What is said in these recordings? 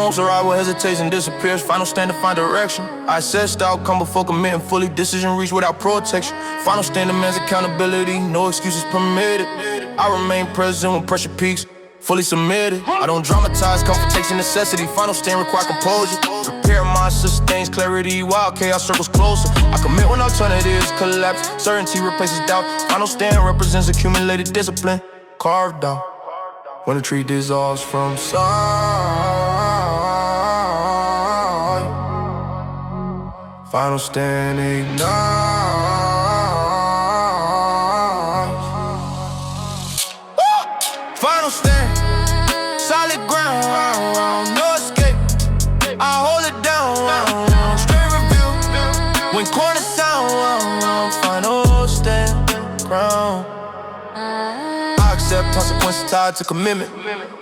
Moments arrive with hesitation disappears. Final stand to find direction. I assess the outcome before committing fully. Decision reached without protection. Final stand demands accountability. No excuses permitted. I remain present when pressure peaks. Fully submitted. I don't dramatize confrontation necessity. Final stand require composure. Prepare mind sustains clarity while chaos circles closer. I commit when alternatives collapse. Certainty replaces doubt. Final stand represents accumulated discipline. Carved out. When the tree dissolves from sight. Final stand ignite. Final stand, solid ground, no escape. I hold it down, straight review. When corner sound, final stand, crown. I accept consequences tied to commitment.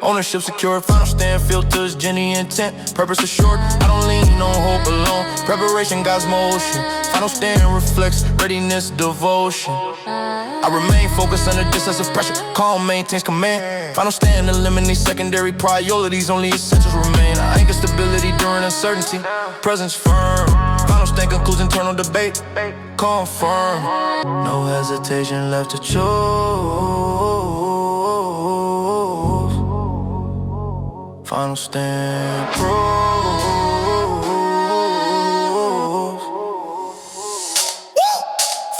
Ownership secured, final stand filters, genuine intent. Purpose assured, I don't lean on hope alone. Preparation guides motion. Final stand reflects readiness, devotion. I remain focused under decisive pressure. Calm maintains command. Final stand eliminates secondary priorities. Only essentials remain. I anchor stability during uncertainty. Presence firm. Final stand concludes internal debate. Confirm. No hesitation left to choose. Final stand proves.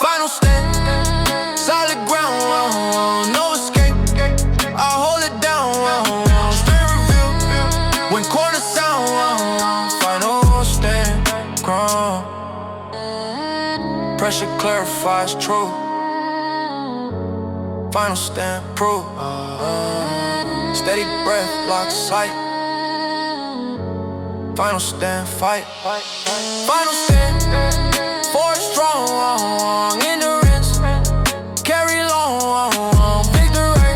Final stand. Solid ground, no escape. I hold it down, straight review. When corner sound, final stand, ground. Pressure clarifies truth. Final stand, proof. Steady breath, lock sight. Final stand, fight. Final stand, force strong. Endurance, carry long. Victory,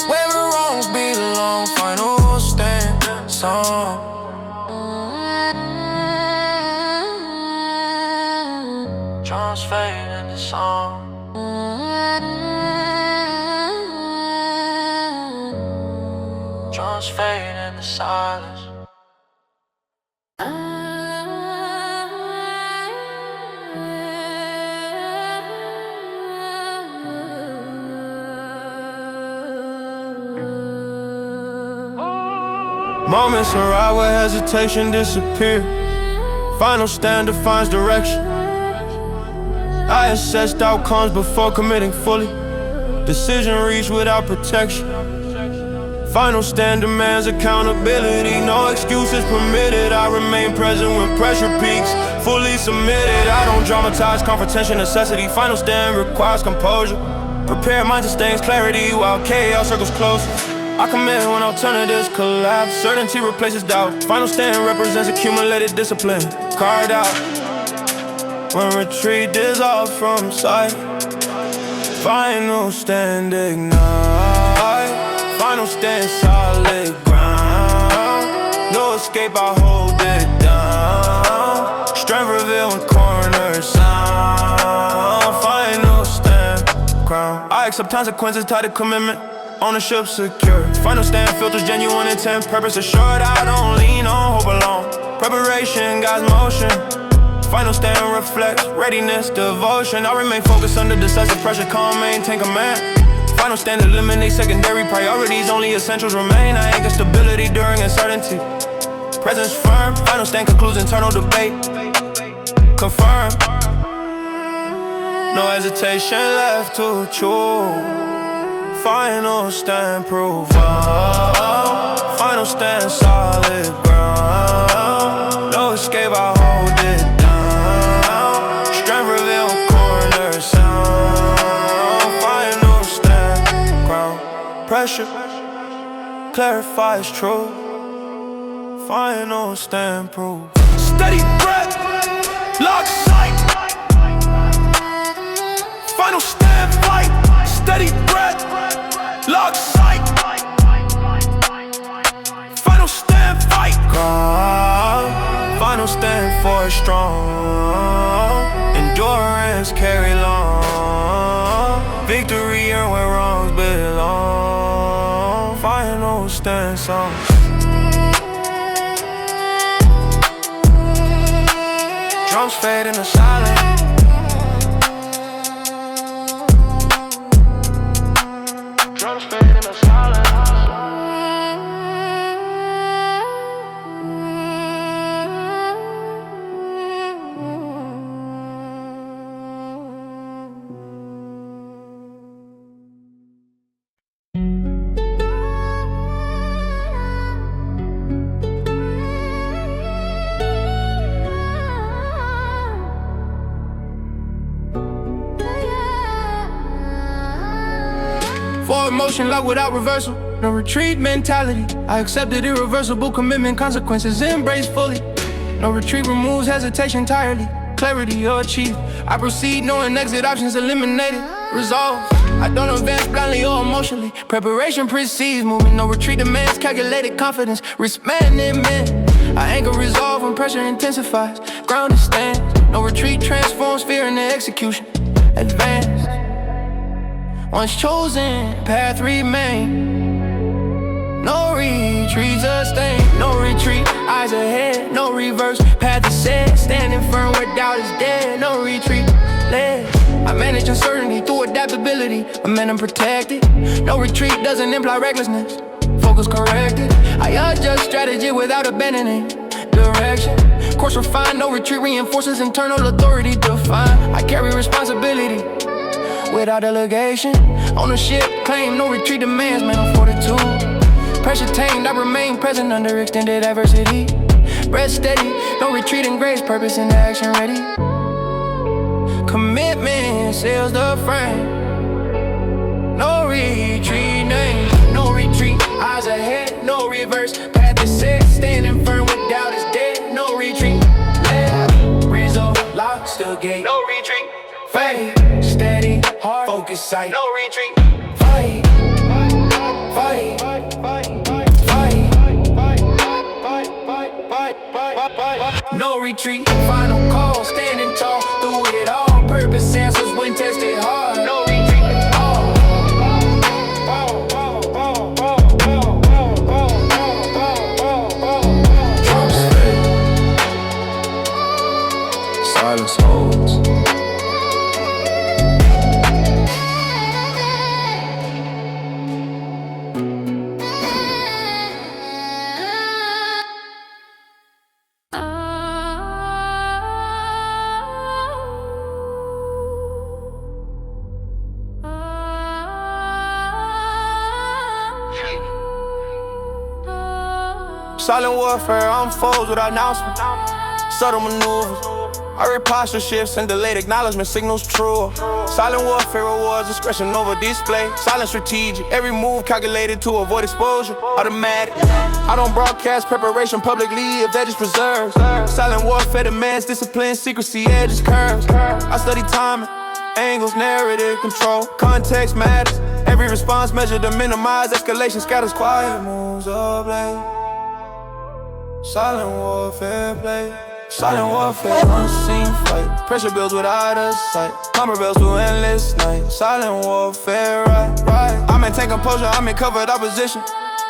where the wrongs belong. Final stand, song. Drums fade in the song. Drums fade in the silence. Moments arrive where hesitation disappears. Final stand defines direction. I assessed outcomes before committing fully. Decision reached without protection. Final stand demands accountability. No excuses permitted. I remain present when pressure peaks. Fully submitted. I don't dramatize confrontation necessity. Final stand requires composure. Prepare mind sustains clarity while chaos circles close. I commit when alternatives collapse. Certainty replaces doubt. Final stand represents accumulated discipline. Carved out. When retreat dissolves from sight. Final stand ignite. Final stand solid ground. No escape, I hold it down. Strength revealed when corners sound. Final stand crown. I accept consequences tied to commitment. Ownership secure. Final stand filters genuine intent. Purpose assured, I don't lean on hope alone. Preparation guides motion. Final stand reflects readiness, devotion. I remain focused under decisive pressure. Calm, maintain command. Final stand eliminates secondary priorities. Only essentials remain. I anchor stability during uncertainty. Presence firm. Final stand concludes internal debate. Confirm. No hesitation left to choose. Final stand proof. Final stand solid ground. No escape, I hold it down. Strength revealed corner sound. Final stand ground. Pressure clarifies truth. Final stand proof. Steady breath, lock sight. Final stand fight. Steady breath, lock sight. Final stand fight. Final stand for strong. Endurance carry long. Victory earned where wrongs belong. Final stand song. Drums fade in the silence. Drums fade in the silence. Forward motion locked without reversal. No retreat mentality. I accepted irreversible commitment, consequences embraced fully. No retreat removes hesitation entirely. Clarity or achieve. I proceed knowing exit options eliminated. Resolve. I don't advance blindly or emotionally. Preparation precedes movement. No retreat demands calculated confidence. Risk management. I anchor resolve when pressure intensifies. Grounded stands. No retreat transforms fear into execution. Advance. Once chosen, path remain. No retreat sustained, no retreat, eyes ahead, no reverse, path is set, standing firm where doubt is dead, no retreat, led. I manage uncertainty through adaptability, momentum protected. No retreat doesn't imply recklessness, focus corrected. I adjust strategy without abandoning direction. Course refined, no retreat reinforces internal authority defined. I carry responsibility without delegation. Ownership claim, no retreat demands mental fortitude. Pressure tamed, I remain present under extended adversity. Breath steady, no retreat in grace, purpose in action ready. Commitment seals the frame. No retreat name, no retreat, eyes ahead, no reverse, path is set, standing firm when doubt is dead, no retreat. Left, result, locks the gate, no retreat. Fade, steady, hard, focus sight, no retreat. Fight, fight, fight, fight, fight, no retreat. Final call, standing tall through it all. Purpose answers when tested hard. No retreat. Drums fade, silence holds. Silent warfare unfolds without announcement. Subtle maneuvers. I read posture shifts and delayed acknowledgement signals true. Silent warfare rewards discretion over display. Silent strategic. Every move calculated to avoid exposure. Automatic. I don't broadcast preparation publicly if that is preserved. Silent warfare demands discipline, secrecy, edges, curves. I study timing, angles, narrative control. Context matters. Every response measured to minimize escalation. Scatters quiet moves of blade. Silent warfare play. Silent warfare, unseen fight. Pressure builds without a sight. Hummer bells through endless night. Silent warfare, right. I maintain composure, I'm in covered opposition.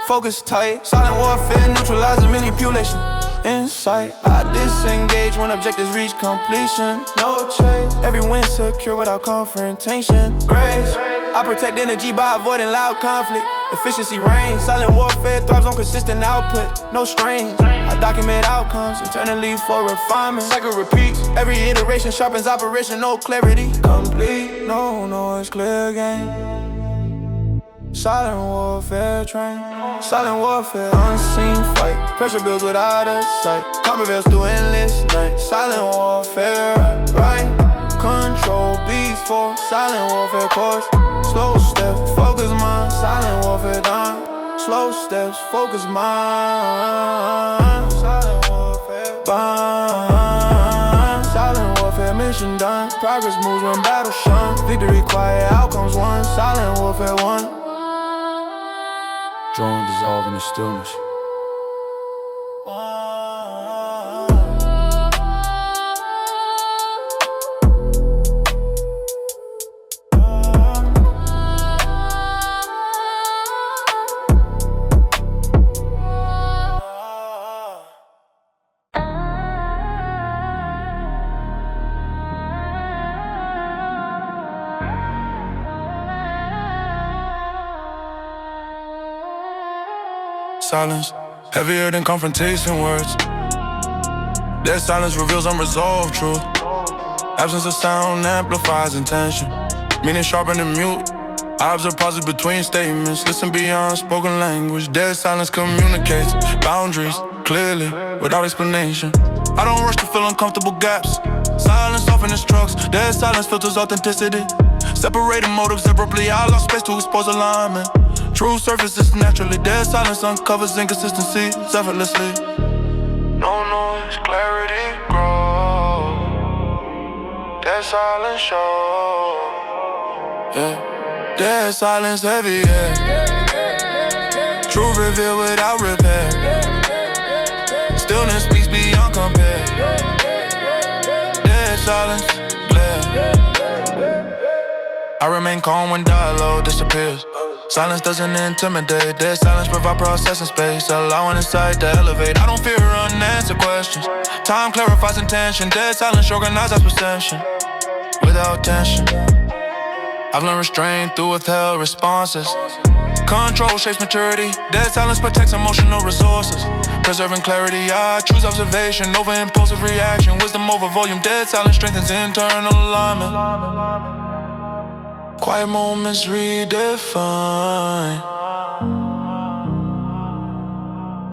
Focus tight. Silent warfare neutralizes manipulation. Insight, I disengage when objectives reach completion. No chase, every win secure without confrontation. Grace, I protect energy by avoiding loud conflict. Efficiency reigns, silent warfare thrives on consistent output. No strains, I document outcomes internally for refinement. Cycle repeats, every iteration sharpens operational clarity. Complete, no noise, clear game. Silent warfare train. Silent warfare, unseen fight. Pressure builds without a sight. Combat veils through endless night. Silent warfare, right. Control beats for silent warfare course. Slow steps, focus mind. Silent warfare done. Slow steps, focus mind. Silent warfare bind. Silent warfare mission done. Progress moves when battle shun. Victory quiet, outcomes won. Silent warfare won. Drone dissolve in the stillness. silence, heavier than confrontation words. Dead silence reveals unresolved truth. Absence of sound amplifies intention, meaning sharper than mute. I observe pauses between statements, listen beyond spoken language. Dead silence communicates boundaries clearly, without explanation. I don't rush to fill uncomfortable gaps. Silence softens trucks, dead silence filters authenticity. Separating motives abruptly, I lost space to expose alignment. True surfaces naturally, dead silence uncovers inconsistencies effortlessly. No noise, clarity grows. Dead silence shows. Yeah. Dead silence heavy, yeah. Truth revealed without repair. Stillness speaks beyond compare. Dead silence, glare. I remain calm when dialogue disappears. Silence doesn't intimidate. Dead silence provide processing space, allowing insight to elevate. I don't fear unanswered questions. Time clarifies intention. Dead silence organizes perception without tension. I've learned restraint through withheld responses. Control shapes maturity. Dead silence protects emotional resources. Preserving clarity, I choose observation over impulsive reaction. Wisdom over volume. Dead silence strengthens internal alignment. Quiet moments redefine.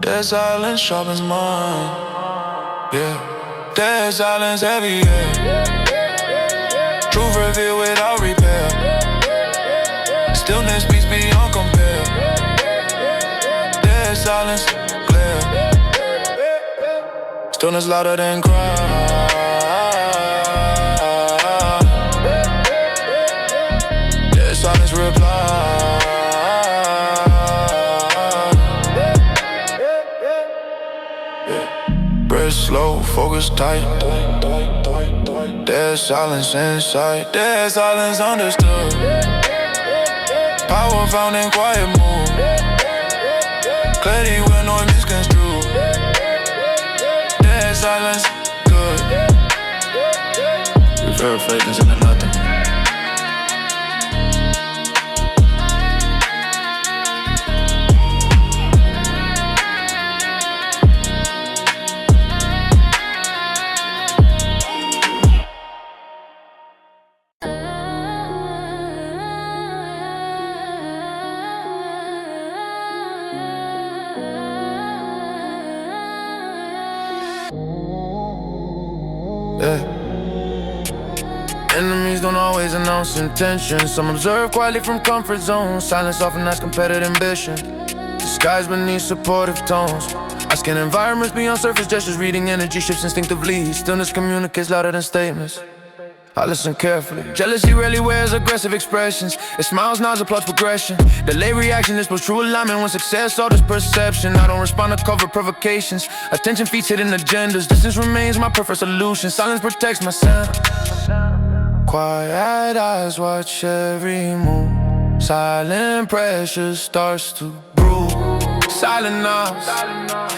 Dead silence sharpens mind. Yeah. Dead silence heavy, yeah. Truth revealed without repair. Stillness speaks beyond compare. Dead silence, glare. Stillness louder than cry. Dead silence reply. Breath slow, focus tight. Dead silence inside. Dead silence understood. Power found in quiet mood. Clarity where noise misconstrued. Dead silence, good. Reverb fadings into nothing. Yeah. Enemies don't always announce intentions. Some observe quietly from comfort zones. Silence often has competitive ambition, disguised beneath supportive tones. I scan environments beyond surface gestures, reading energy shifts instinctively. Stillness communicates louder than statements. I listen carefully. Jealousy rarely wears aggressive expressions. It smiles, nods, applauds progression. Delay reaction is both true alignment when success alters perception. I don't respond to covert provocations. Attention feeds hidden agendas. Distance remains my preferred solution. Silence protects my sound. Quiet eyes watch every move. Silent pressure starts to brew. Silent knobs,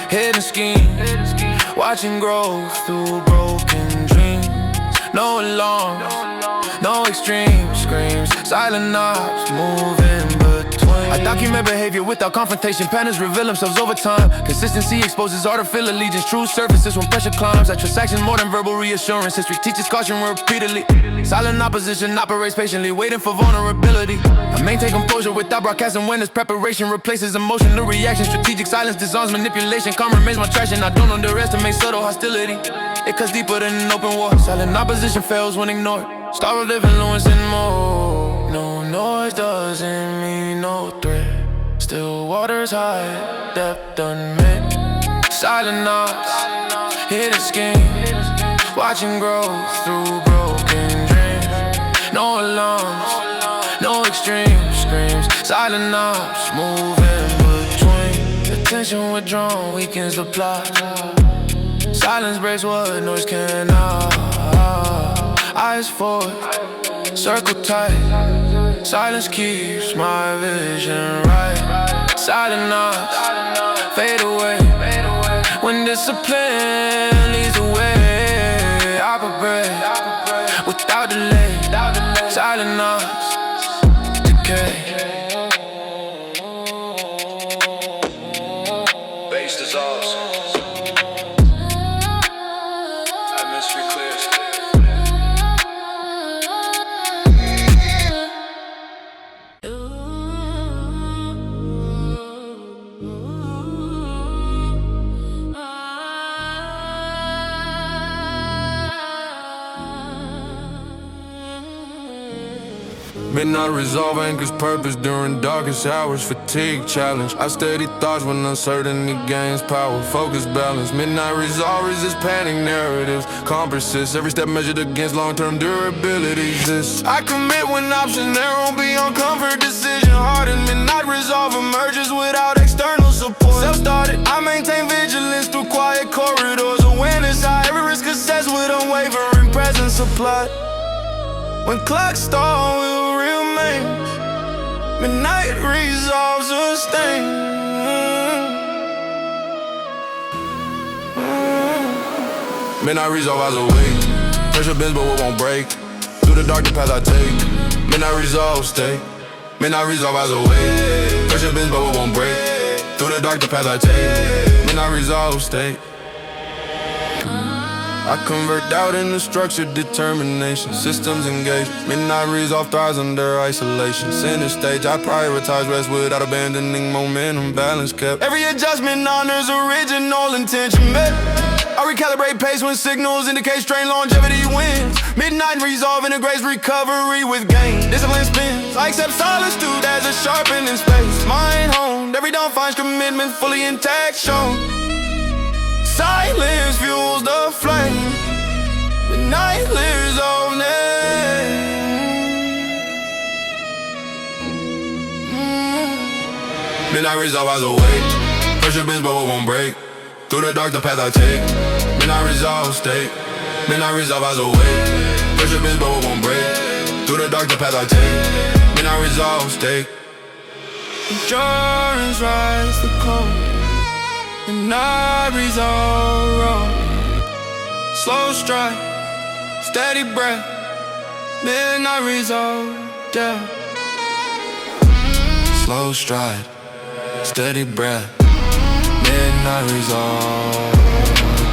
hidden schemes. Watching growth through broken dreams. No alarms, no extreme screams. Silent knobs move in between. I document behavior without confrontation. Patterns reveal themselves over time. Consistency exposes artificial allegiance. True surfaces when pressure climbs. I trust action more than verbal reassurance. History teaches caution repeatedly. Silent opposition operates patiently, waiting for vulnerability. I maintain composure without broadcasting when this preparation replaces emotional reaction. Strategic silence disarms manipulation. Calm remains my traction. I don't underestimate subtle hostility. It cuts deeper than an open war. Silent opposition fails when ignored. Starve of influence and more. No noise doesn't mean no threat. Still waters high, depth unmet. Silent knobs, hidden schemes. Watching growth through broken dreams. No alarms, no extreme screams. Silent knobs move in between. Attention withdrawn weakens the plot. Silence breaks what noise cannot. Eyes forward, circle tight. Silence keeps my vision right. Silent knobs fade away when discipline leads the way. I prepare without delay. Silent knobs decay. Midnight resolve, anchors purpose during darkest hours. Fatigue challenge, I steady thoughts when uncertainty gains power. Focus balance, midnight resolve, resist panic narratives. Calm persist, every step measured against long-term durability. I commit when options narrow beyond comfort. Decision hardened, midnight resolve emerges without external support. Self-started, I maintain vigilance through quiet corridors. Awareness high, every risk assessed with unwavering presence applied. When clocks stall, we'll remain. Midnight resolve sustain. Midnight resolve eyes awake. Pressure bends but we won't break. Through the dark the path I take. Midnight resolve stay. Midnight resolve eyes awake. Pressure bends but we won't break. Through the dark the path I take. Midnight resolve stay. I convert doubt into structured determination. Systems engaged. Midnight resolve thrives under isolation. Center stage, I prioritize rest without abandoning momentum. Balance kept. Every adjustment honors original intention met. I recalibrate pace when signals indicate strain, longevity wins. Midnight resolve integrates recovery with gain. Discipline spins. I accept solitude as a sharpening space. Mind honed. Every dawn finds commitment fully intact shown. Silence fuels the flame. Midnight lives on Midnight resolve eyes awake. Pressure bends but we won't break. Through the dark the path I take. Midnight resolve state. Midnight resolve eyes awake. Pressure bends but we won't break. Through the dark the path I take. Midnight resolve state. Endurance rise the cold. Midnight resolve wrong. Slow stride, steady breath. Midnight resolve down. Slow stride, steady breath. Midnight resolve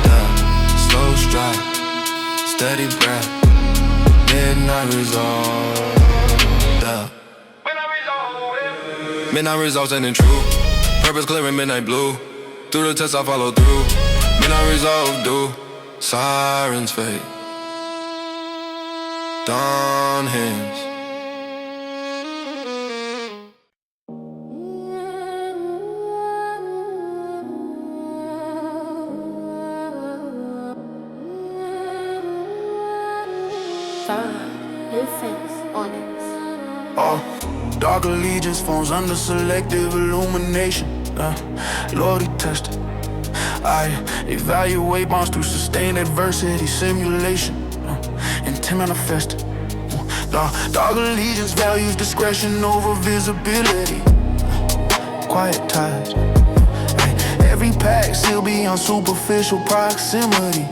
down. Slow stride, steady breath. Midnight resolve down. Midnight resolve standing true. Purpose clear in midnight blue. Through the test I follow through. Midnight resolve do. Sirens fade. Dawn hymns. Dark allegiance forms under selective illumination. Loyalty tested. I evaluate bonds through sustained adversity simulation. Intent manifested. Dark allegiance values discretion over visibility. Quiet ties. Every pack still beyond superficial proximity.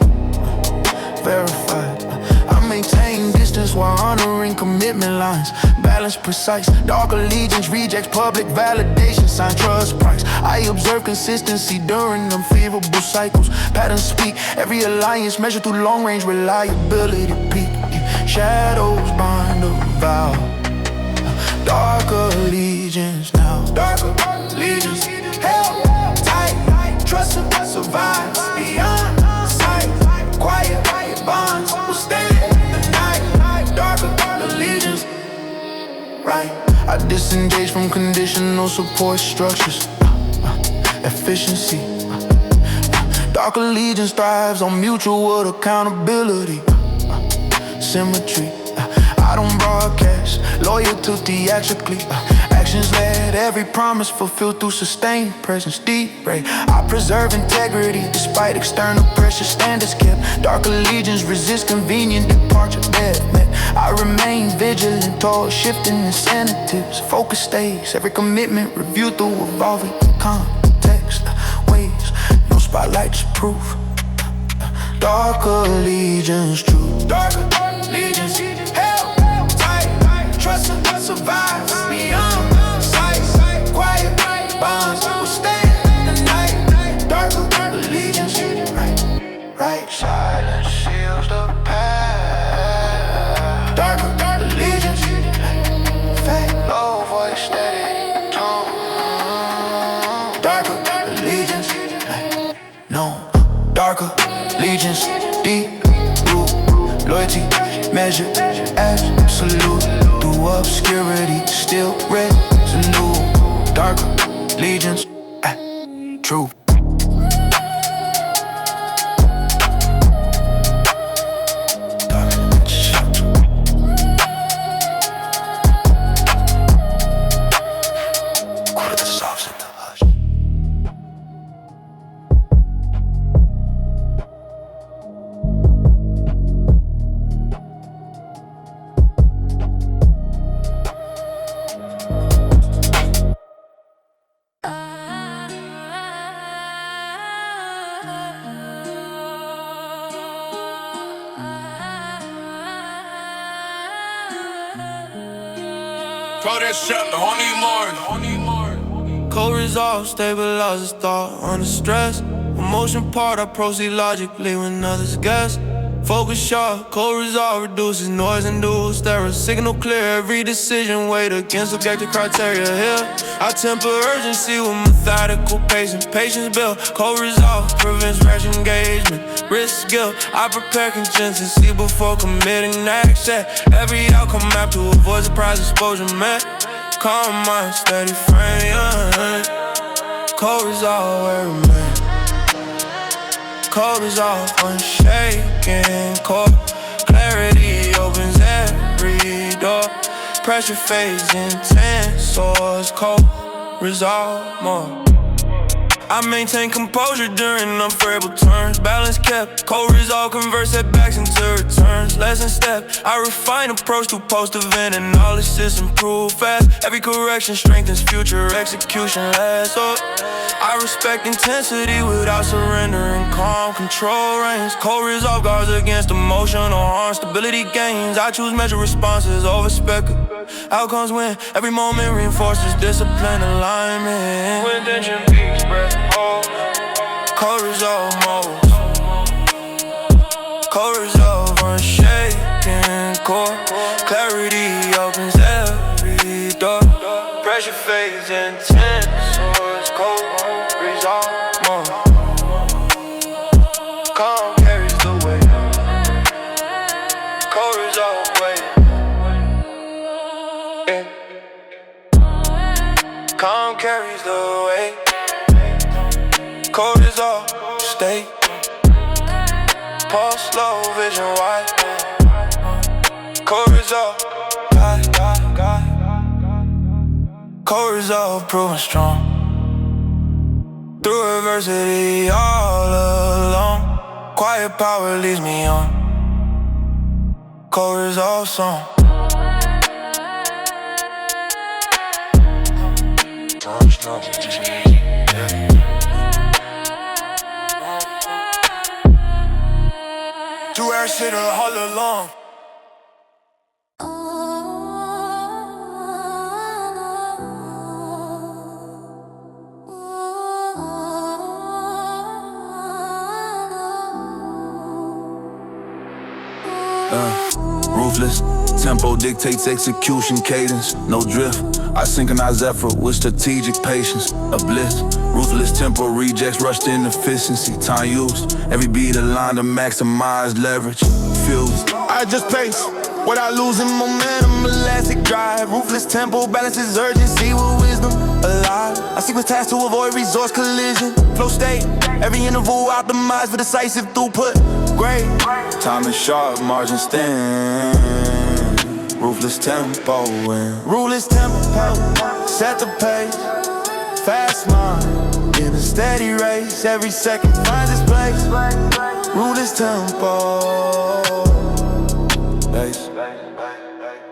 Verified. I maintain distance while honoring commitment lines. Balance precise. Dark allegiance rejects public validation. Sign trust price. I observe consistency during unfavorable cycles. Patterns speak. Every alliance measured through long range reliability peak. Shadows bind a vow. Dark allegiance now. Dark allegiance held tight. Trust survives beyond sight. Quiet bonds will stand the night. Dark allegiance. Right. I disengage from conditional support structures. Efficiency. Dark allegiance thrives on mutual accountability. Symmetry. I don't broadcast, loyal to theatrically. Actions led, every promise fulfilled through sustained presence. Deep ray. I preserve integrity despite external pressure. Standards kept. Dark allegiance resist convenient departure. Death met. I remain vigilant towards shifting incentives. Focus stays. Every commitment reviewed through evolving context. Ways. No spotlight's proof. Dark allegiance true. Dark allegiance held tight. Trust survives beyond sight. Quiet bonds will stand the night. Dark allegiance right. Silence seals the path. Dark allegiance fact. Low voice steady tone. Dark allegiance no. Dark allegiance deep root loyalty. measure absolute through obscurity, still resolute. Darker legions, true. Throw that shit on more. Cold resolve, stabilizes thought under stress. Emotion part, I proceed logically when others guess. Focus sharp, cold resolve reduces noise induced error. Signal clear, every decision weighed against objective criteria here. I temper urgency with methodical patience. Patience built, cold resolve prevents rash engagement. Risk guilt, I prepare contingency before committing action. Every outcome mapped to avoid surprise exposure, man. Calm mind, steady frame. Cold resolve, where remain. Cold resolve, unshaken core. Clarity opens every door. Pressure fades intense, source cold resolve more. I maintain composure during unfavorable turns. Balance kept, cold resolve converts setbacks into returns. Lesson step, I refine approach to post-event analysis, improve fast. Every correction strengthens future execution less up. I respect intensity without surrendering. Calm control reigns. Cold resolve guards against emotional harm. Stability gains. I choose measure responses over speculative outcomes when every moment reinforces discipline alignment. When tension peaks, breath hold. Cold resolve modes. Cold resolve unshaken core. Clarity opens every door. Pressure fades intense, so it's cold resolve more. Calm carries the weight. Cold resolve weight. Yeah. Calm carries the weight. Cold resolve, stay. Pulse slow, vision wide. Cold resolve, cold resolve, proven strong. Through adversity, all alone. Quiet power leads me on. Cold resolve song. Do air shit all along. Ruthless, tempo dictates execution cadence, no drift. I synchronize effort with strategic patience, a bliss. Ruthless tempo rejects rushed inefficiency. Time used, every beat aligned to maximize leverage. Fused, I just pace without losing momentum, elastic drive. Ruthless tempo balances urgency with wisdom. Alive, I sequence tasks to avoid resource collision. Flow state, every interval optimized for decisive throughput. Great, time is sharp, margin stand. Ruthless tempo win. Ruthless tempo, set the pace. Fast mind, in a steady race. Every second finds its place. Ruthless tempo. Pace.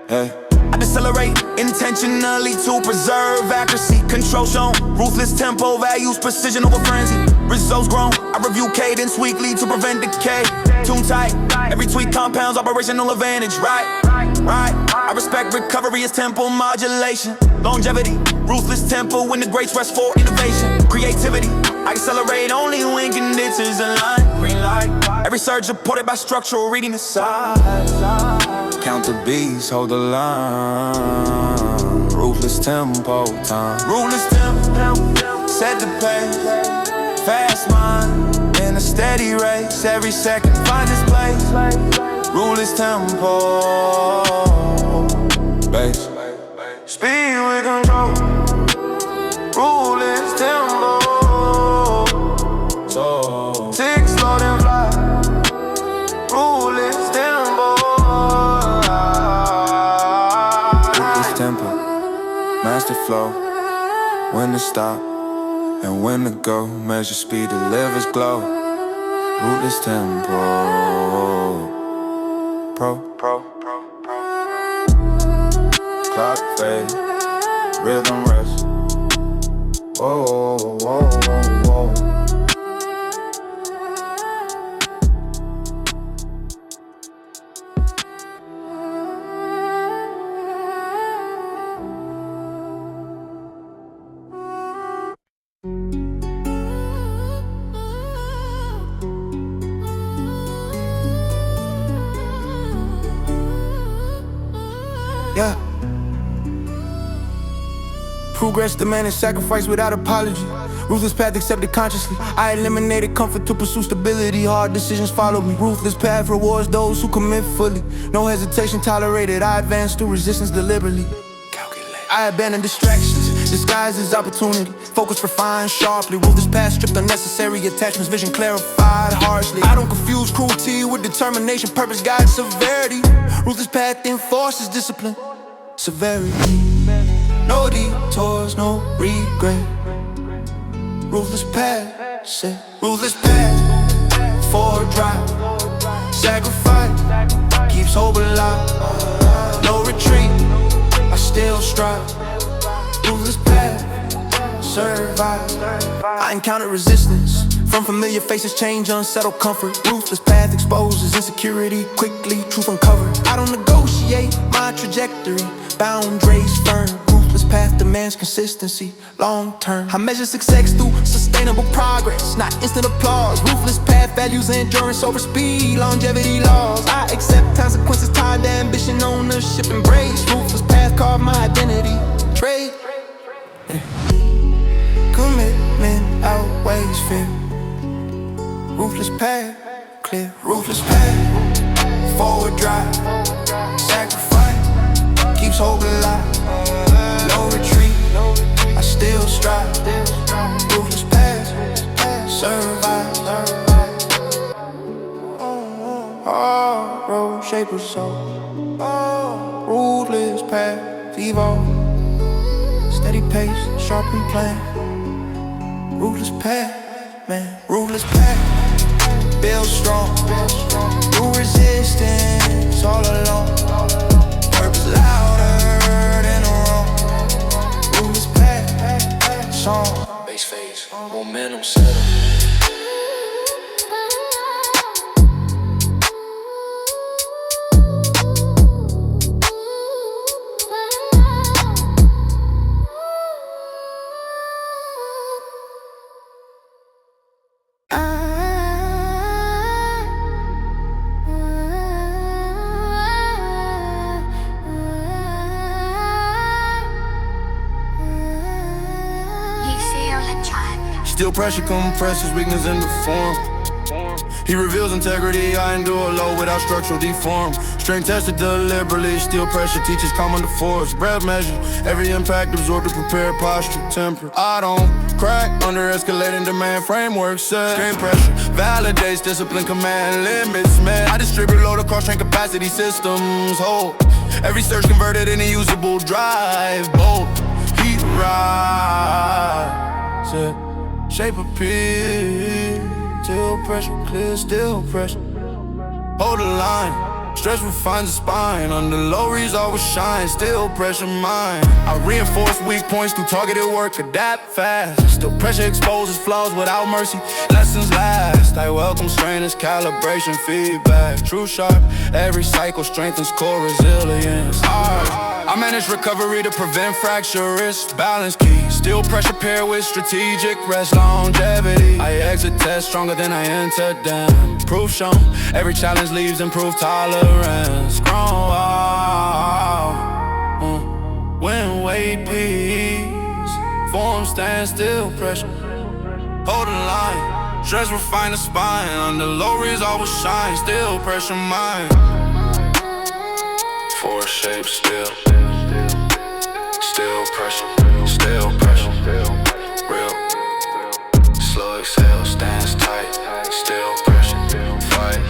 Hey. I decelerate intentionally to preserve accuracy. Control shown, ruthless tempo values precision over frenzy. Results grown, I review cadence weekly to prevent decay. Tune tight, every tweak compounds operational advantage. Right. I respect recovery as tempo modulation. Longevity, ruthless tempo when the greats rest for innovation. Creativity, I accelerate only when conditions align. Green light, every surge reported by structural reading the side. Count the beats, hold the line. Ruthless tempo time. Ruthless tempo, set the pace. Fast mind, in a steady race. Every second finds its place. ruthless tempo, bass, speed with control, ruthless tempo. So tick slow then fly, ruthless tempo. Ruthless tempo, master flow, when to stop and when to go. Measure speed, delivers glow. Ruthless tempo, pro. Clock fade, rhythm rest. Whoa, whoa, whoa, whoa. Yeah. Progress demanding sacrifice without apology. Ruthless path accepted consciously. I eliminated comfort to pursue stability. Hard decisions follow me. Ruthless path rewards those who commit fully. No hesitation tolerated. I advance through resistance deliberately. I abandon distractions, disguised as opportunity. Focus refined sharply. Ruthless path stripped unnecessary attachments. Vision clarified harshly. I don't confuse cruelty with determination. Purpose guides severity. Ruthless path enforces discipline, severity. No detours, no regret. Ruthless path, set. Ruthless path, forward drive. Sacrifice, keeps hope alive. No retreat, I still strive. Ruthless path, survive. I encounter resistance from familiar faces, change, unsettled comfort. Ruthless path exposes insecurity quickly, truth uncovered. I don't negotiate my trajectory, boundaries firm. Ruthless path demands consistency, long term. I measure success through sustainable progress, not instant applause. Ruthless path values endurance over speed, longevity laws. I accept consequences tied to ambition, ownership, embrace. Ruthless path carve my identity, trade. Commitment outweighs fear. Ruthless path, clear. Ruthless path, forward drive. Sacrifice, keeps hope alive. No retreat, I still strive. Ruthless path, survive. Hard road, shape of soul. Ruthless path, evolve. Steady pace, sharpen plan. Ruthless path, man. Ruthless path, build strong. Through resistance, all alone. Purpose louder than the wrong. Ruthless path, song. Bass phase, momentum settle. Still pressure compresses weakness in the form. He reveals integrity, I endure low without structural deform. Strength tested deliberately, still pressure teaches calm under force. Breath measure, every impact absorbed to prepare posture, temper. I don't crack under escalating demand framework set. Strain pressure, validates discipline, command limits met. I distribute load across strain capacity systems, hold. Every surge converted into usable drive, bolt. Heat rise, set. Shape appear, till pressure clear, still pressure. Hold the line, stress refines the spine. Under low reads always shine, still pressure mine. I reinforce weak points through targeted work, adapt fast. Still pressure exposes flaws without mercy, lessons last. I welcome strain as calibration feedback. True sharp, every cycle strengthens core resilience. I manage recovery to prevent fracture, risk, balance key. Still pressure paired with strategic rest, longevity. I exit test stronger than I entered them. Proof shown, every challenge leaves improved tolerance. Grown when weight peaks, form stand still pressure. Hold the line, stress refine the spine. Under low reads always shine, still pressure mine. Four shapes still pressure, still pressure. Real, slow exhale, stands tight. Still pressure, fight.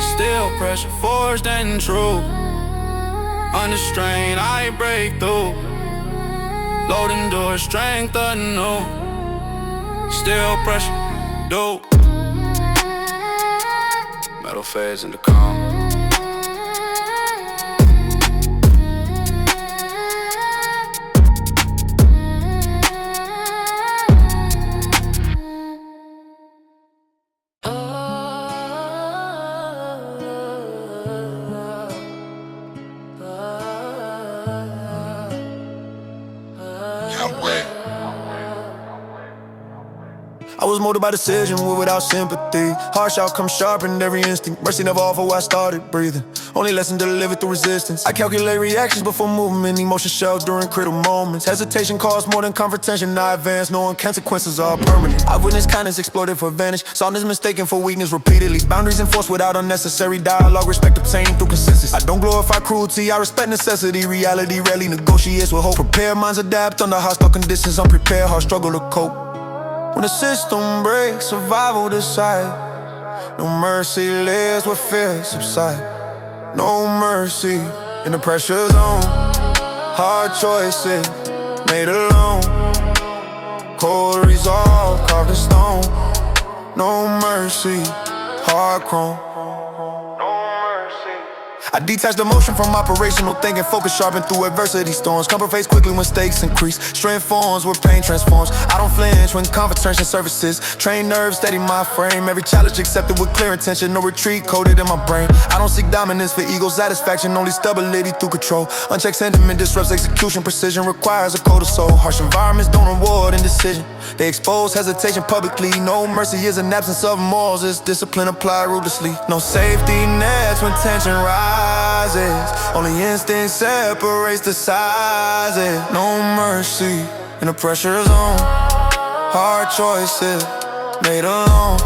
Still pressure, forged and true. Under strain, I break through. Loading doors, strength unknown. Still pressure, dope. Metal fades into calm. I was molded by decision with without sympathy. Harsh outcome sharpened every instinct. Mercy never offered where I started breathing. Only lesson delivered through resistance. I calculate reactions before movement. Emotion shells during critical moments. Hesitation costs more than confrontation. I advance knowing consequences are permanent. I've witnessed kindness exploited for advantage. Soundness mistaken for weakness repeatedly. Boundaries enforced without unnecessary dialogue. Respect obtained through consensus. I don't glorify cruelty, I respect necessity. Reality rarely negotiates with hope. Prepared minds adapt under hostile conditions. Unprepared hearts struggle to cope. When the system breaks, survival decide. No mercy lives where fear subside. No mercy in the pressure zone. Hard choices made alone. Cold resolve carved in stone. No mercy, hard chrome. I detached emotion from operational thinking. Focus sharpened through adversity storms. Comfort fades quickly when stakes increase. Strength forms where pain transforms. I don't flinch when confrontation surfaces. Trained nerves steady my frame. Every challenge accepted with clear intention. No retreat coded in my brain. I don't seek dominance for ego satisfaction. Only stability through control. Unchecked sentiment disrupts execution. Precision requires a code of soul. Harsh environments don't reward indecision. They expose hesitation publicly. No mercy is an absence of morals. It's discipline applied ruthlessly. No safety nets when tension rises. Only instinct separates the sizes. No mercy in the pressure zone. Hard choices made alone.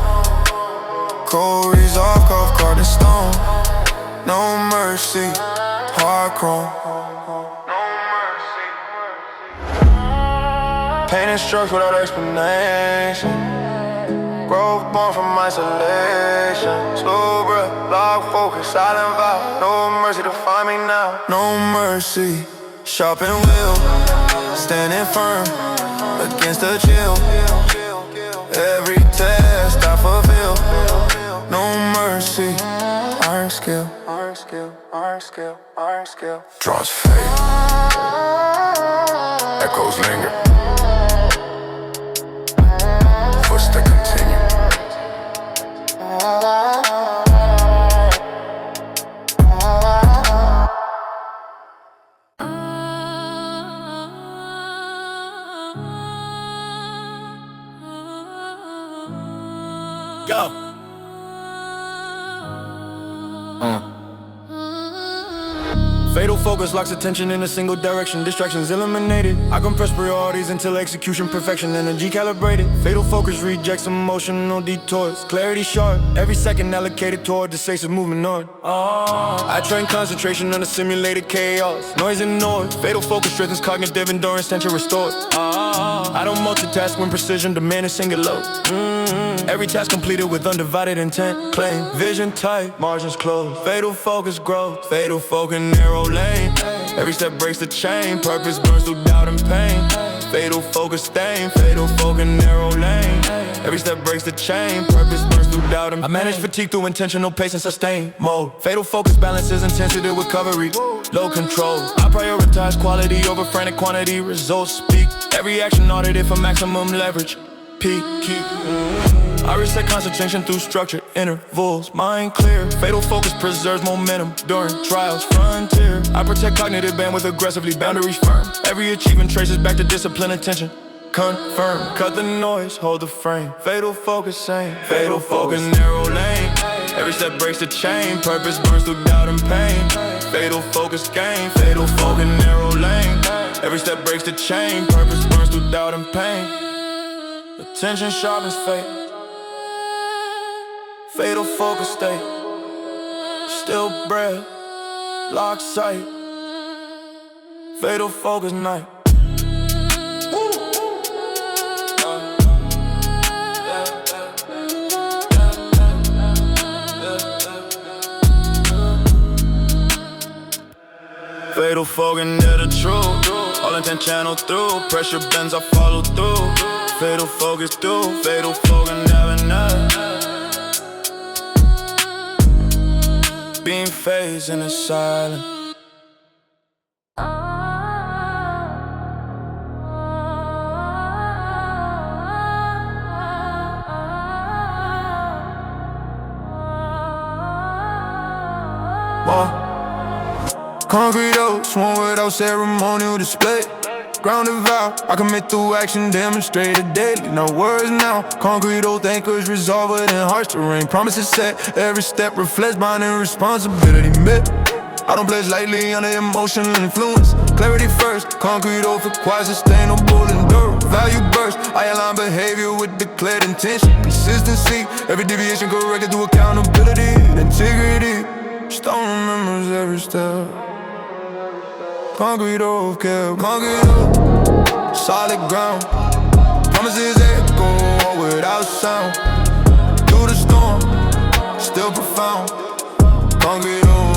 Cold resolve carved in stone. No mercy, hard chrome. Pain and strokes without explanation. Growth born from isolation. Slow breath, lock focus, silent vow. No mercy to find me now. No mercy, sharpen will. Standing firm against the chill. Every test I fulfill. No mercy, iron skill. Draws fate. Echoes linger. Footsteps continue. Go. Fatal focus locks attention in a single direction. Distractions eliminated. I compress priorities until execution perfection. Energy calibrated. Fatal focus rejects emotional detours. Clarity sharp. Every second allocated toward decisive movement on. I train concentration under simulated chaos. Noise ignored. Fatal focus strengthens cognitive endurance. Tension restored. I don't multitask when precision demanded singular. Every task completed with undivided intent. Claim vision tight, margins closed. Fatal focus growth. Fatal focus narrow lane. Every step breaks the chain. Purpose burns through doubt and pain. Fatal focus stain. Fatal focus narrow lane. Every step breaks the chain. Purpose burns through doubt and pain. I manage fatigue through intentional pace and sustain mode. Fatal focus balances intensity with recovery. Low control. I prioritize quality over frantic quantity. Results speak. Every action audited for maximum leverage. Peak. I reset concentration through structured intervals. Mind clear, fatal focus preserves momentum during trials. Frontier, I protect cognitive bandwidth aggressively. Boundaries firm. Every achievement traces back to discipline, attention. Confirm, cut the noise, hold the frame. Fatal focus same. Fatal focus narrow lane. Every step breaks the chain. Purpose burns through doubt and pain. Fatal focus gain. Fatal focus narrow lane. Every step breaks the chain. Purpose burns through doubt and pain. Attention sharpens fate. Fatal focus state. Still breath, lock sight, fatal focus night. Fatal focus near the truth. All intent channel through. Pressure bends, I follow through. Fatal focus through. Fatal focus never. Beam phase in the silence. Concrete oath, sworn without ceremonial display. Grounded vow, I commit through action, demonstrated daily. No words now, concrete oath anchors resolve within harsh terrain. Promises set, every step reflects binding responsibility met. I don't pledge lightly under emotional influence. Clarity first, concrete oath requires sustainable endurance. Value burst, I align behavior with declared intention. Consistency, every deviation corrected through accountability. Integrity, stone remembers every step. Concrete oath, kept concrete oath, solid ground. Promises echo without sound. Through the storm, still profound. Concrete oath.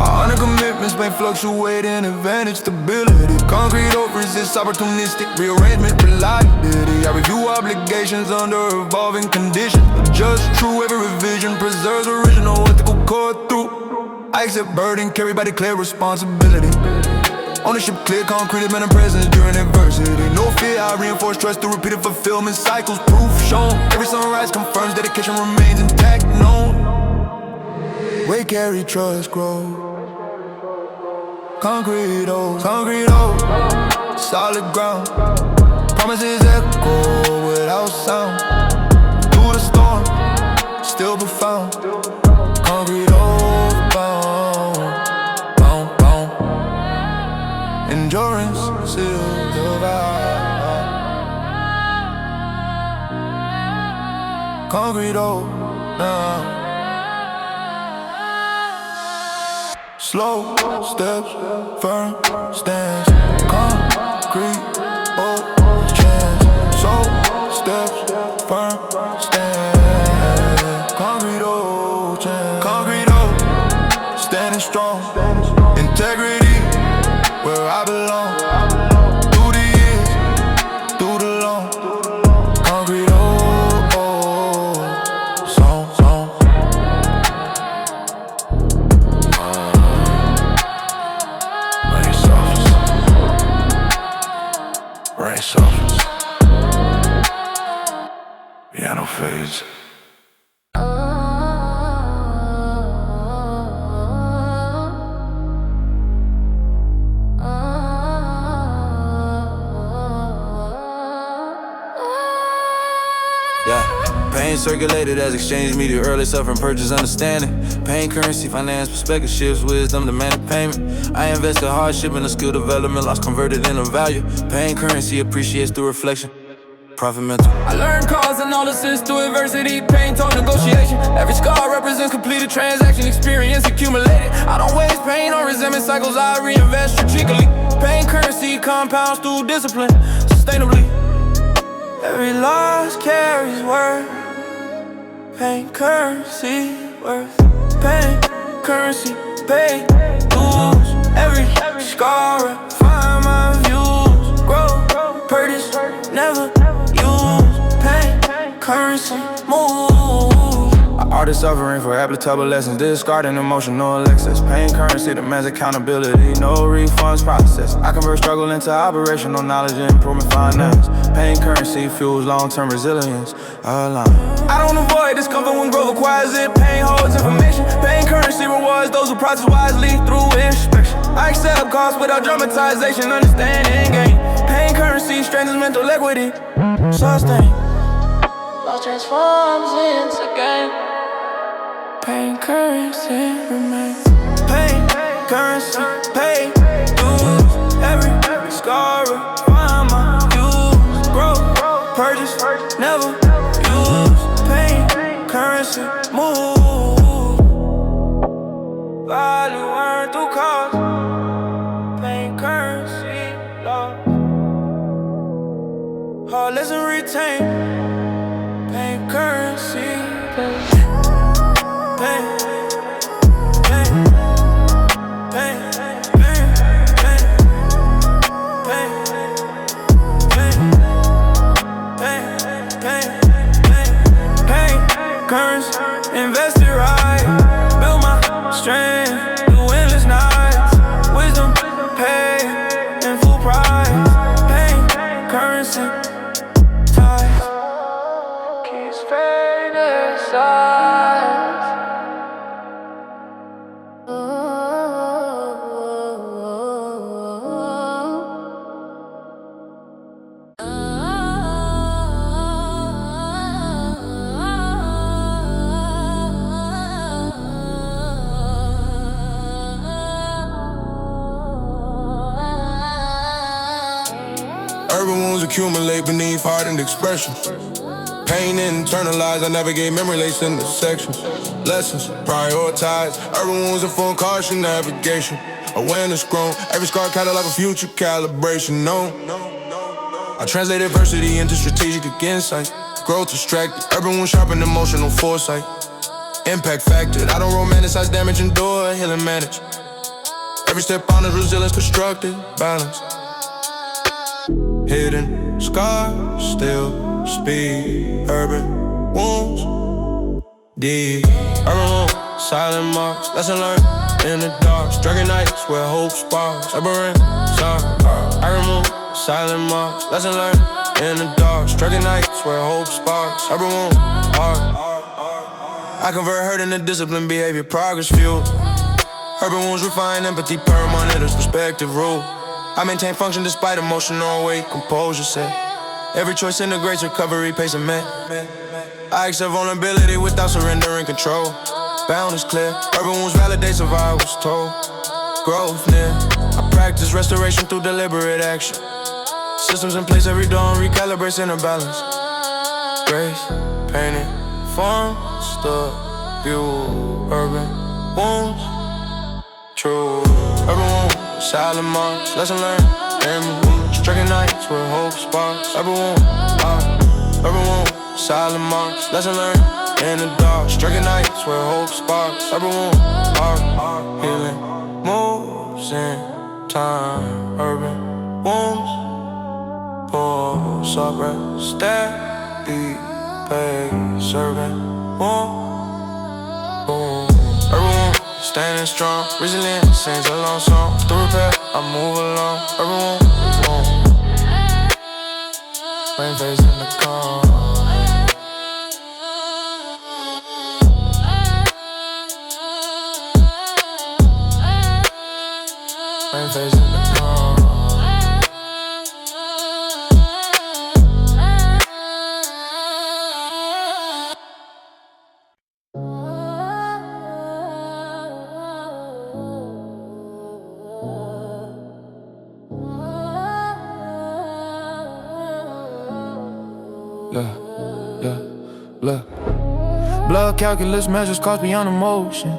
Our honor commitments may fluctuate in advantage stability. Concrete oath resists opportunistic rearrangement reliability. I review obligations under evolving conditions. Just true, every revision preserves original ethical core through. I accept burden carried by declared responsibility. Ownership clear, concrete, man, and presence during adversity. No fear, I reinforce trust through repeated fulfillment cycles. Proof shown, every sunrise confirms dedication remains intact, known. Weight carry, trust grow. Concrete oath, solid ground. Promises echo without sound. Through the storm, still profound. Concrete oath, bound. Endurance, sealed the vow. Concrete oath, now. Slow steps, firm stance. Concrete oath, chance. Slow steps, firm stance. Concrete oath, chance. Concrete oath, standing strong. Integrity, where I belong. Through the years, through the long. Concrete oath, song. Rain softens. Piano fades. Pain circulated as exchange media, early suffering, purchase understanding. Pain currency, finance, perspective shifts, wisdom, demanded payment. I invested hardship in a skill development, loss converted into value. Pain currency appreciates through reflection. Profit mental. I learned cause analysis through adversity, pain taught negotiation. Every scar represents completed transaction, experience accumulated. I don't waste pain on resentment cycles, I reinvest strategically. Pain currency compounds through discipline, sustainably. Every loss carries worth. Pain currency worth. Pain currency pay dues. Every scar refine my views. Grow, purchase, never use. Pain currency move. Artist suffering for applicable lessons, discarding emotional excess. Pain currency demands accountability, no refunds process. I convert struggle into operational knowledge and improvement finance. Pain currency fuels long-term resilience. I don't avoid discomfort when growth acquires it. Pain holds information. Pain currency rewards those who process wisely through inspection. I accept costs without dramatization, understanding gain. Pain currency strengthens mental equity. Sustain. Loss transforms into gain. Pain currency remains. Pain currency pay dues. Every scar refine my views. Grow, purchase, never use. Pain currency move. Currency, invested right, build my strength through endless nights. Wisdom, pay in full price. Pain, currency, ties. Keeps fading sides. Urban wounds accumulate beneath hardened expression. Pain internalized, I navigate memory lace into sections. Lessons prioritized. Urban wounds inform caution navigation. Awareness grown, every scar catalog a future calibration. No, I translate adversity into strategic insight. Growth distracted, urban wounds sharpen emotional foresight. Impact factored, I don't romanticize damage, endure, heal and manage. Every step on is resilience constructed, balance. Hidden scars, still speed. Urban wounds, deep. Urban wounds, silent marks, lesson learned in the dark. Stricken nights where hope sparks. Aberrant, sorry. Urban wounds, silent marks, lesson learned in the dark. Stricken nights where hope sparks. Urban wounds, hard. I convert hurt into discipline, behavior, progress fuel. Urban wounds refine empathy, per monitor's perspective rule. I maintain function despite emotional weight, composure set. Every choice integrates recovery, pace and met. I accept vulnerability without surrendering control. Bound is clear, urban wounds validate survival's toll. Growth near, I practice restoration through deliberate action. Systems in place every dawn, recalibrates inner balance. Grace, painted, forms the view. Urban wounds, true. Urban wounds, silent marks, lesson learned, and stricken nights where hope sparks. Urban wounds, urban wounds, silent marks, lesson learned in the dark. Stricken nights where hope sparks. Urban wounds, healing moves in time. Urban wounds, pulse up, rest, steady pace. Urban wounds, boom. Urban wounds, standing strong, resilient, sings a long song. Through repair, I move along. Urban wounds, boom. Rain face in the calm. Rain face in the calm. Look. Blood calculus measures cost beyond emotion.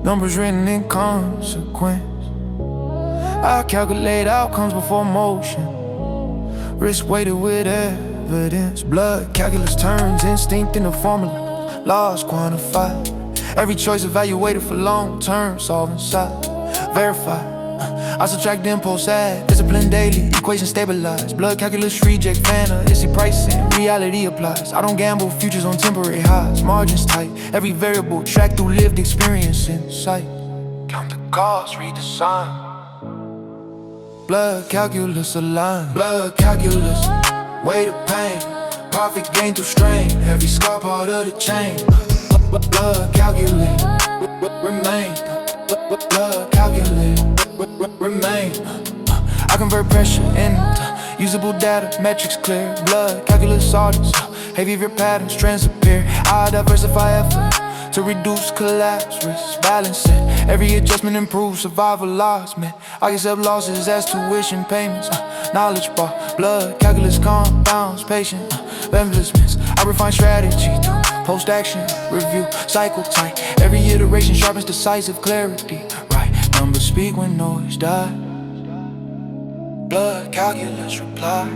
Numbers written in consequence. I calculate outcomes before motion. Risk weighted with evidence. Blood calculus turns instinct into formula. Laws quantified. Every choice evaluated for long term solving side. Verified. I subtract impulse, add discipline daily, equation stabilized. Blood calculus reject fantasy pricing, reality applies. I don't gamble futures on temporary highs, margins tight. Every variable tracked through lived experience in sight. Count the cost, read the sign. Blood calculus aligned. Blood calculus, weight of pain. Profit gain through strain. Every scar part of the chain. Blood calculate, remain. Blood calculate, remain. I convert pressure into usable data, metrics clear. Blood calculus audits, behavior patterns transappear. I diversify effort to reduce collapse risk, balance it. Every adjustment improves survival loss, man. I accept losses as tuition payments. Knowledge bar, blood calculus compounds, patient investments. I refine strategy through post-action review, cycle time. Every iteration sharpens decisive clarity. Right numbers speak when noise die. Blood calculus reply.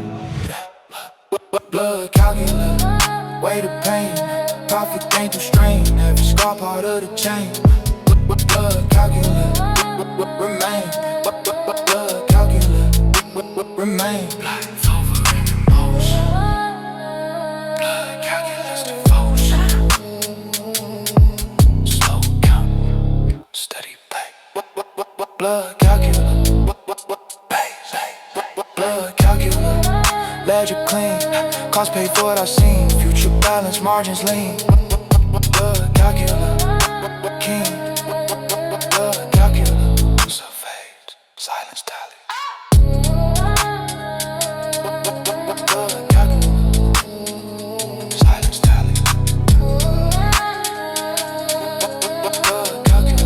Blood calculus, weight of pain. profit gain through strain. Every scar part of the chain. Blood calculate, remain. Blood calculate, remain. Blood over in emotion. Blood calculus devotion. Slow count, steady play. Blood calculus, blood calculus. Ledger clean, cost paid for what I seen. Future balance, margins lean. Blood calculus, king. Blood calculus, surveyed, silence tally. Blood calculus, silence tally. Blood calculus.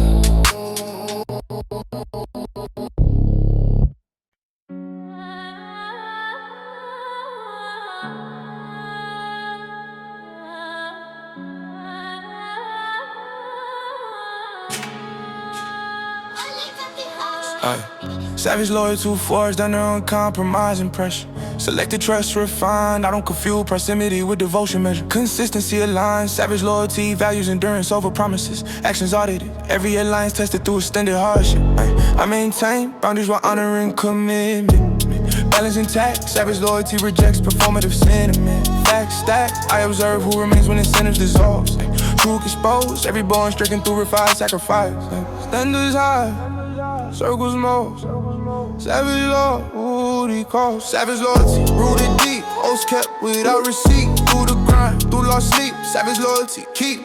Savage loyal to forge, done their uncompromising pressure. Selected trust refined, I don't confuse proximity with devotion measure. Consistency aligned, savage loyalty, values endurance over promises. Actions audited, every alliance tested through extended hardship. I maintain boundaries while honoring commitment. Balance intact, savage loyalty rejects performative sentiment. Facts stacked, I observe who remains when incentives dissolve. Truth exposed, every bond stricken through refined sacrifice. Standards high, circles most. Savage loyalty calls. Savage loyalty, rooted deep. Oaths kept without receipt. Through the grind, through lost sleep. Savage loyalty, keep.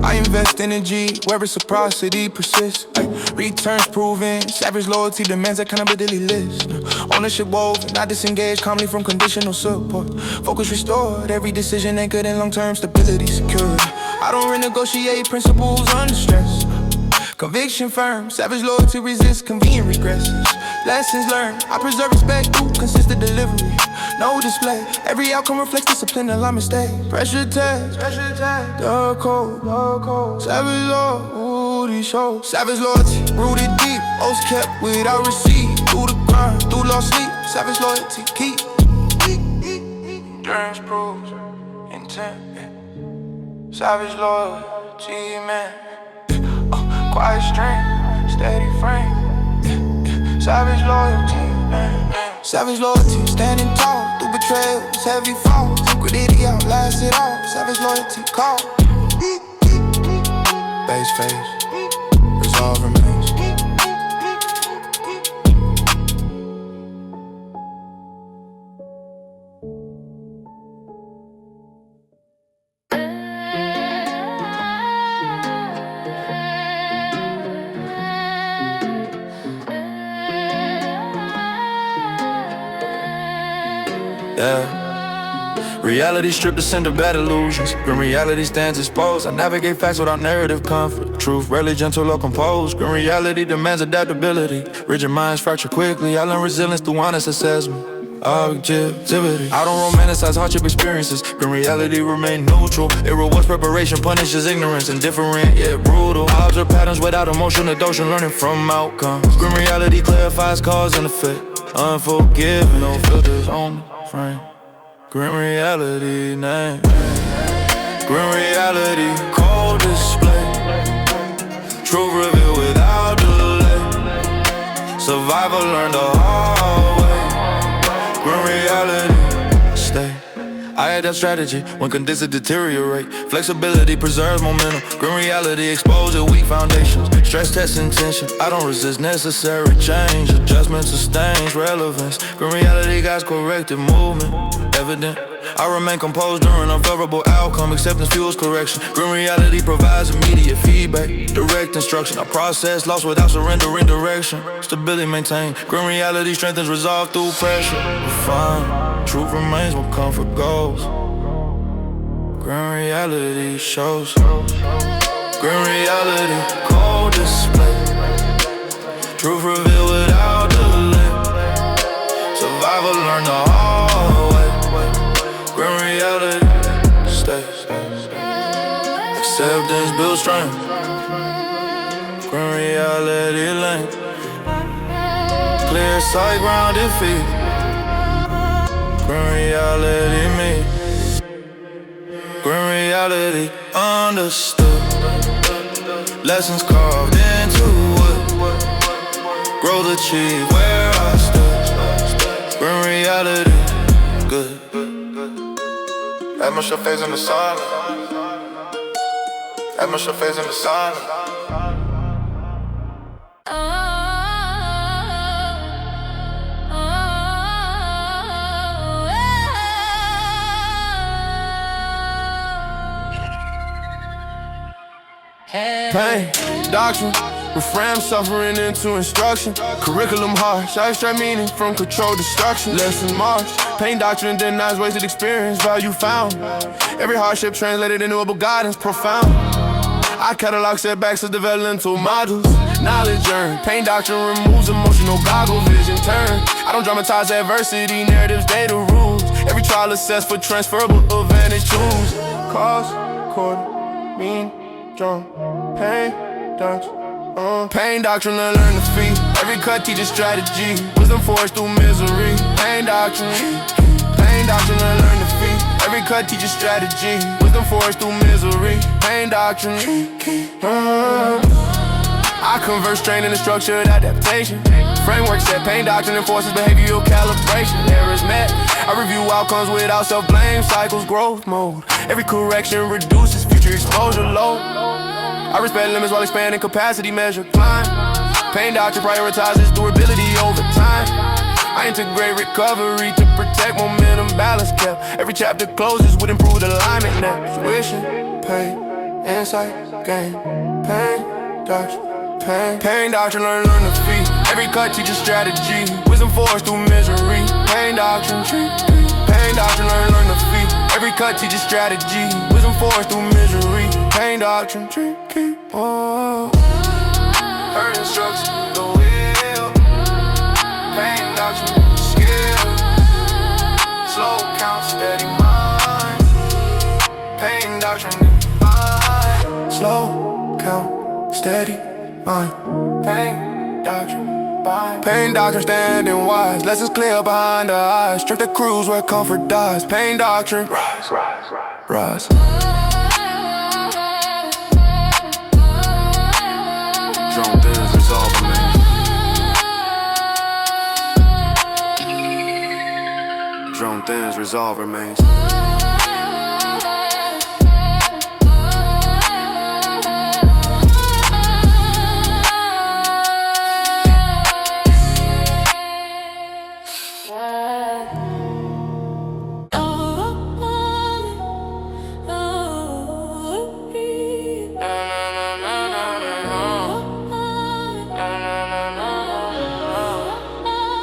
I invest energy where reciprocity persists. Returns proven. Savage loyalty demands accountability list. Ownership woven, not disengaged calmly from conditional support. Focus restored, every decision anchored in long-term stability secured. I don't renegotiate principles under stress. Conviction firm, savage loyalty resists convenient regresses. Lessons learned, I preserve respect through consistent delivery. No display, every outcome reflects discipline and mistake. Pressure test, dark cold. Savage loyalty shows. Savage loyalty, rooted deep. Oaths kept without receipt. Through the grind, through lost sleep. Savage loyalty, keep. Endurance proves intent. Savage loyalty, man. Quiet strength, steady frame. Savage loyalty, savage loyalty, standing tall through betrayals, heavy falls. Liquidity outlasts it all. Savage loyalty, call. Base phase, resolve remains. Yeah. Reality stripped us into bad illusions. Grim reality stands exposed. I navigate facts without narrative comfort. Truth rarely gentle or composed. Grim reality demands adaptability. Rigid minds fracture quickly. I learn resilience through honest assessment. Objectivity. I don't romanticize hardship experiences. Grim reality remain neutral. It rewards preparation, punishes ignorance. Indifferent yet brutal. I observe patterns without emotional notion, learning from outcomes. Grim reality clarifies cause and effect. Unforgiving, no filters on the frame. Grim reality name. Grim reality, cold display. Truth revealed without delay. Survival learned the hard way. Grim reality, stay. I adapt strategy when conditions deteriorate. Flexibility preserves momentum. Grim reality exposes weak foundations. Stress test intention. I don't resist necessary change. Adjustment sustains relevance. Grim reality guides corrective movement. Evident. I remain composed during unfavorable outcome. Acceptance fuels correction. Grim reality provides immediate feedback. Direct instruction. I process loss without surrendering direction. Stability maintained. Grim reality strengthens resolve through pressure. Refined. Truth remains when comfort goes. Grim reality shows. Grim reality, cold display. Truth revealed without delay. Survival learned the hard way. Grim reality, stay. Acceptance builds strength. Grim reality lane. Clear sight, grounded feet. Grim reality me. Grim reality understood. Lessons carved into wood. Growth achieved where I stood. Grim reality, good. Admire your face in the silence. Admire your face in the silence. Pain, doctrine, reframe suffering into instruction. Curriculum harsh, I extract meaning from control destruction. Lesson march, pain doctrine denies wasted experience, value found. Every hardship translated into a guidance profound. I catalog setbacks as developmental modules. Knowledge earned, pain doctrine removes emotional goggle vision turn. I don't dramatize adversity, narratives, data rules. Every trial assessed for transferable advantage choose. Cause, quarter, mean, drum, pain, doctrine, pain doctrine, I learn to feed. Every cut teaches strategy, wisdom forged through misery. Pain doctrine, I learn to feed. Every cut teaches strategy, wisdom forged through misery. Pain doctrine, I convert strain into structured adaptation. Framework set, pain doctrine enforces behavioral calibration. Errors met, I review outcomes without self-blame. Cycles growth mode, every correction reduces future exposure load. I respect limits while expanding capacity, measure climb. Pain doctrine prioritizes durability over time. I integrate recovery to protect momentum, balance kept. Every chapter closes with improved alignment. Now tuition, pay, insight, gain. Pain doctrine, pain doctrine, learn to feed. Every cut teaches strategy, wisdom forged through misery. Pain doctrine, learn to feed. Every cut teaches strategy, wisdom forged through misery. Pain doctrine, hurt instruction, the will. Pain doctrine, skill. Slow count, steady mind. Pain doctrine, mind. Slow count, steady mind. Pain doctrine, mind. Pain doctrine, standing wise. Lessons clear behind the eyes. Strength that cruise where comfort dies. Pain doctrine, rise, rise, rise, rise. Drone things resolve remains. Drone things resolve remains.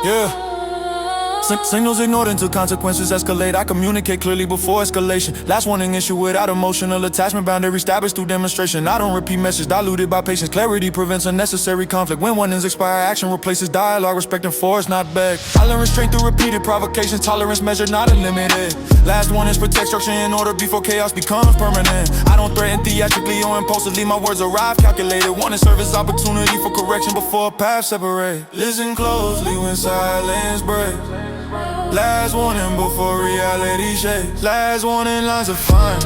Yeah. Signals ignored until consequences escalate. I communicate clearly before escalation. Last warning issue without emotional attachment. Boundary established through demonstration. I don't repeat message diluted by patience. Clarity prevents unnecessary conflict. When warnings expire, action replaces dialogue. Respect and force, not beg. I learn restraint through repeated provocations. Tolerance measured, not unlimited. Last warnings protect structure in order before chaos becomes permanent. I don't threaten theatrically or impulsively. My words arrive calculated. Warning serve as opportunity for correction before paths separate. Listen closely when silence breaks. Last warning before reality shakes. Last warning lines are fine.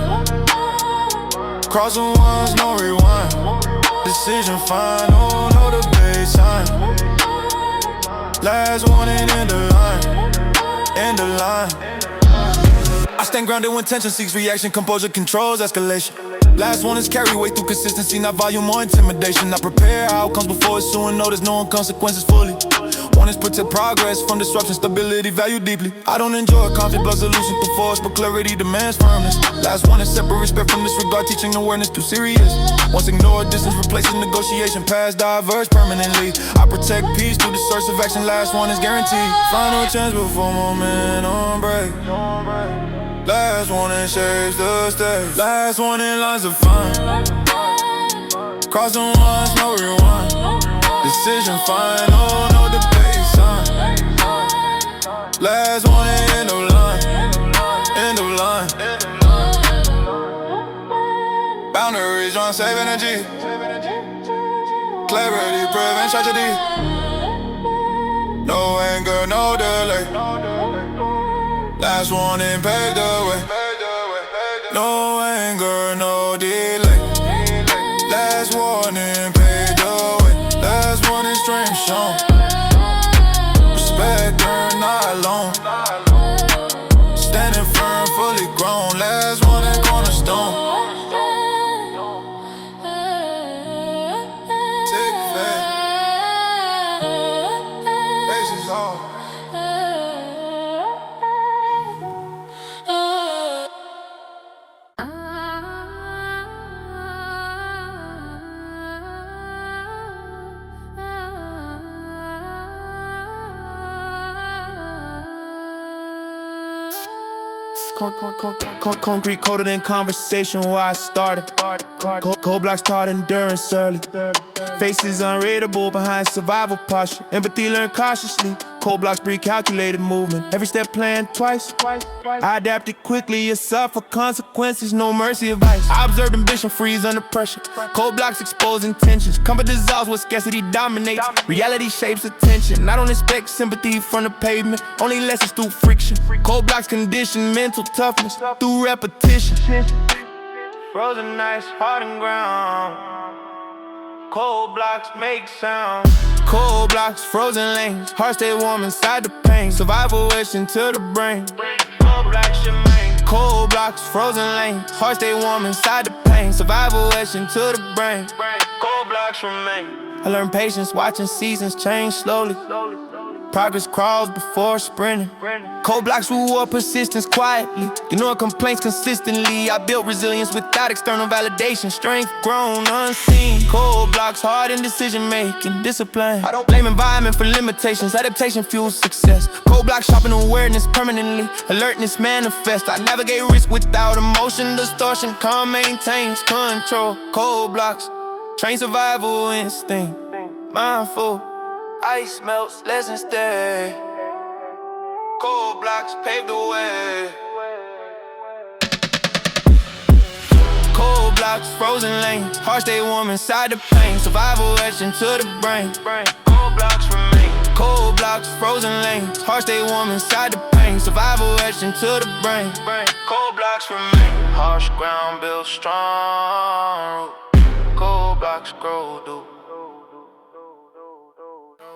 Crossing ones, no rewind. Decision final, no debate sign. Last warning, end of line. End of line. I stand grounded when tension seeks reaction. Composure controls escalation. Last one is carry weight through consistency, not volume or intimidation. I prepare outcomes before it's soon notice, knowing consequences fully. One is protect progress from disruption, stability, value deeply. I don't enjoy conflict, blood solution through force, but clarity demands firmness. Last one is separate respect from disregard, teaching awareness too serious. Once ignored, distance replaces negotiation, paths diverge permanently. I protect peace through the source of action, last one is guaranteed. Final chance before momentum break. Last warning shakes the stage. Last warning lines are fine. Crossing ones, no rewind. Decision final, no debate sign. Last warning, end of line. End of line. Boundaries run, save energy. Clarity prevents tragedy. No anger, no delay. Last warning, paved the way. No no delay. Last warning, paid the way. Last warning, stream shown. Respect earned, not alone. Standing firm, fully grown. Last warning, cornerstone. Concrete colder than conversation where I started. Cold blocks taught endurance early. Faces unreadable behind survival posture. Empathy learned cautiously. Cold blocks breed calculated movement. Every step planned twice. I adapted quickly, you suffer consequences, no mercy advice. I observed ambition freeze under pressure. Cold blocks expose intentions. Comfort dissolves what scarcity dominates. Reality shapes attention. I don't expect sympathy from the pavement, only lessons through friction. Cold blocks condition mental toughness through repetition. Frozen nights, hard and ground. Cold blocks make sound. Cold blocks, frozen lanes. Heart stay warm inside the pain. Survival etched into the brain. Cold blocks remain. Cold blocks, frozen lanes. Heart stay warm inside the pain. Survival etched into the brain. Cold blocks remain. I learned patience watching seasons change slowly. Progress crawls before sprinting. Cold blocks reward persistence quietly. Ignore complaints consistently. I built resilience without external validation. Strength grown unseen. Cold blocks hard in decision making. Discipline. I don't blame environment for limitations. Adaptation fuels success. Cold blocks sharpen awareness permanently. Alertness manifests. I navigate risk without emotion distortion. Calm maintains control. Cold blocks train survival instinct. Mindful. Ice melts, lessons stay. Cold blocks pave the way. Cold blocks, frozen lanes. Heart stay warm inside the pain. Survival etched into the brain. Cold blocks remain. Cold blocks, frozen lanes. Heart stay warm inside the pain. Survival etched into the brain. Cold blocks remain. Harsh ground built strong. Cold blocks grow deep.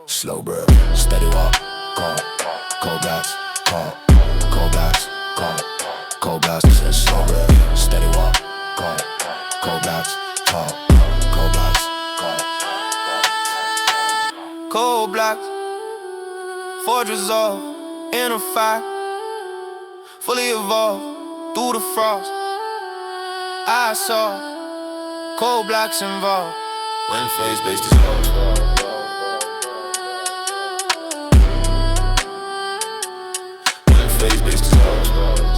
Slow breath, steady walk, cold blocks, cold blocks, cold blocks, slow breath, steady walk, cold blocks, cold blocks, Cold blocks, forge resolve, inner fire, fully evolved through the frost. I saw cold blocks involved. when phase-based dissolves. Phase-based dissolves.